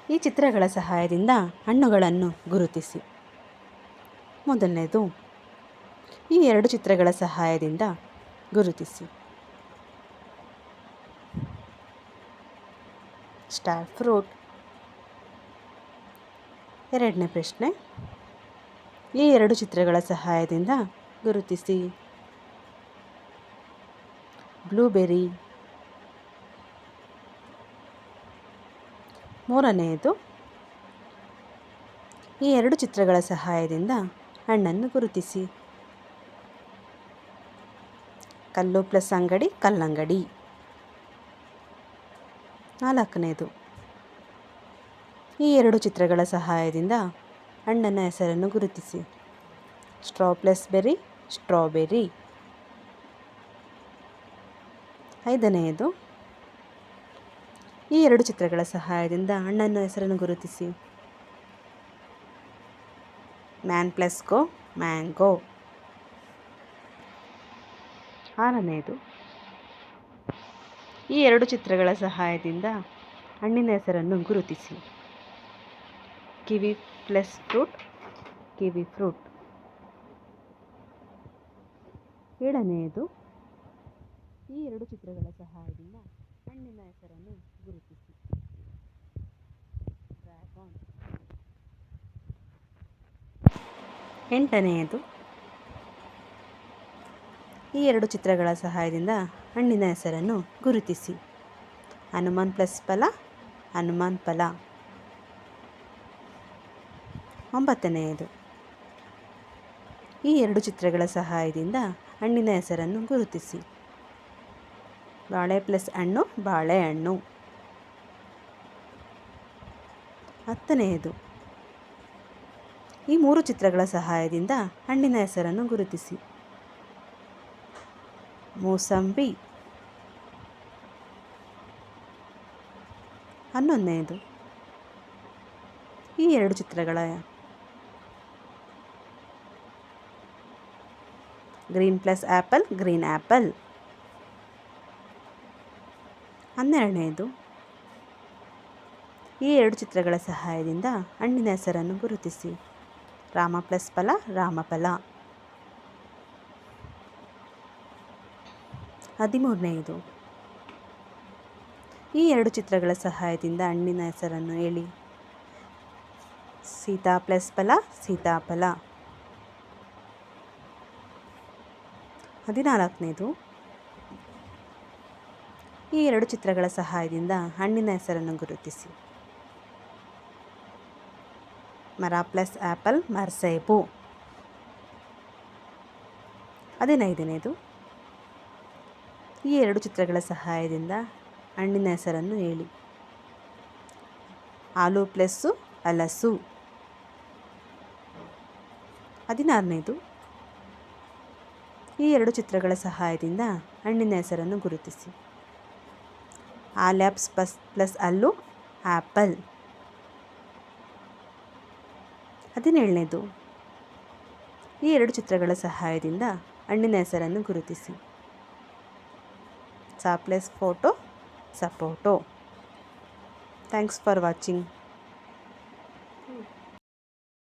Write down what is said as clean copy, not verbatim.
ಈ ಚಿತ್ರಗಳ ಸಹಾಯದಿಂದ ಹಣ್ಣುಗಳನ್ನು ಗುರುತಿಸಿ. ಮೊದಲನೇದು, ಈ 2 ಚಿತ್ರಗಳ ಸಹಾಯದಿಂದ ಗುರುತಿಸಿ. Star fruit. ಎರಡನೇ ಪ್ರಶ್ನೆ, ಈ 2 ಚಿತ್ರಗಳ ಸಹಾಯದಿಂದ ಗುರುತಿಸಿ. ಬ್ಲೂಬೆರಿ. ಮೂರನೆಯದು, ಈ 2 ಚಿತ್ರಗಳ ಸಹಾಯದಿಂದ ಹಣ್ಣನ್ನು ಗುರುತಿಸಿ. ಕಲ್ಲು ಪ್ಲಸ್ ಅಂಗಡಿ, ಕಲ್ಲಂಗಡಿ. ನಾಲ್ಕನೆಯದು, ಈ 2 ಚಿತ್ರಗಳ ಸಹಾಯದಿಂದ ಹಣ್ಣಿನ ಹೆಸರನ್ನು ಗುರುತಿಸಿ. Straw plus berry, strawberry. ಐದನೆಯದು, ಈ 2 ಚಿತ್ರಗಳ ಸಹಾಯದಿಂದ ಹಣ್ಣನ್ನು ಹೆಸರನ್ನು ಗುರುತಿಸಿ. Man plus go, mango. ಆರನೆಯದು, ಈ 2 ಚಿತ್ರಗಳ ಸಹಾಯದಿಂದ ಹಣ್ಣಿನ ಹೆಸರನ್ನು ಗುರುತಿಸಿ. Kiwi plus fruit, kiwi fruit. ಏಳನೆಯದು, ಈ 2 ಚಿತ್ರಗಳ ಸಹಾಯದಿಂದ ಹಣ್ಣಿನ ಹೆಸರನ್ನು ಗುರುತಿಸಿ. ಡ್ರ್ಯಾಗನ್. ಎಂಟನೆಯದು, ಈ 2 ಚಿತ್ರಗಳ ಸಹಾಯದಿಂದ ಹಣ್ಣಿನ ಹೆಸರನ್ನು ಗುರುತಿಸಿ. ಹನುಮಾನ್ ಪ್ಲಸ್ ಫಲ, ಹನುಮಾನ್ ಫಲ. ಒಂಬತ್ತನೆಯದು, ಈ 2 ಚಿತ್ರಗಳ ಸಹಾಯದಿಂದ ಹಣ್ಣಿನ ಹೆಸರನ್ನು ಗುರುತಿಸಿ. ಬಾಳೆ ಪ್ಲಸ್ ಹಣ್ಣು, ಬಾಳೆಹಣ್ಣು. ಹತ್ತನೆಯದು, ಈ 3 ಚಿತ್ರಗಳ ಸಹಾಯದಿಂದ ಹಣ್ಣಿನ ಹೆಸರನ್ನು ಗುರುತಿಸಿ. ಮೂಸಂಬಿ. 11ನೆಯದು, ಈ 2 ಚಿತ್ರಗಳ green plus apple, green apple. 12ನೆಯದು, ಈ 2 ಚಿತ್ರಗಳ ಸಹಾಯದಿಂದ ಹಣ್ಣಿನ ಹೆಸರನ್ನು ಗುರುತಿಸಿ. ರಾಮ ಪ್ಲಸ್ ಫಲ, ರಾಮಫಲ. 13ನೆಯದು, ಈ 2 ಚಿತ್ರಗಳ ಸಹಾಯದಿಂದ ಹಣ್ಣಿನ ಹೆಸರನ್ನು ಹೇಳಿ. ಸೀತಾ ಪ್ಲಸ್ ಫಲ, ಸೀತಾಫಲ. 14ನೆಯದು, ಈ 2 ಚಿತ್ರಗಳ ಸಹಾಯದಿಂದ ಹಣ್ಣಿನ ಹೆಸರನ್ನು ಗುರುತಿಸಿ. ಮರ ಪ್ಲಸ್ ಆ್ಯಪಲ್, ಮರ್ಸೇಬು. 15ನೆಯದು, ಈ 2 ಚಿತ್ರಗಳ ಸಹಾಯದಿಂದ ಹಣ್ಣಿನ ಹೆಸರನ್ನು ಹೇಳಿ. ಆಲೂ ಪ್ಲಸ್ಸು, ಹಲಸು. 16ನೆಯದು, ಈ 2 ಚಿತ್ರಗಳ ಸಹಾಯದಿಂದ ಹಣ್ಣಿನ ಹೆಸರನ್ನು ಗುರುತಿಸಿ. ಆಲ್ಯಾಪ್ಸ್ ಪ್ಲಸ್ ಹಲ್ಲು, ಆ್ಯಪಲ್. 17ನೆಯದು, ಈ 2 ಚಿತ್ರಗಳ ಸಹಾಯದಿಂದ ಹಣ್ಣಿನ ಹೆಸರನ್ನು ಗುರುತಿಸಿ. ಸಾ plus photo, sapota. Thanks for watching.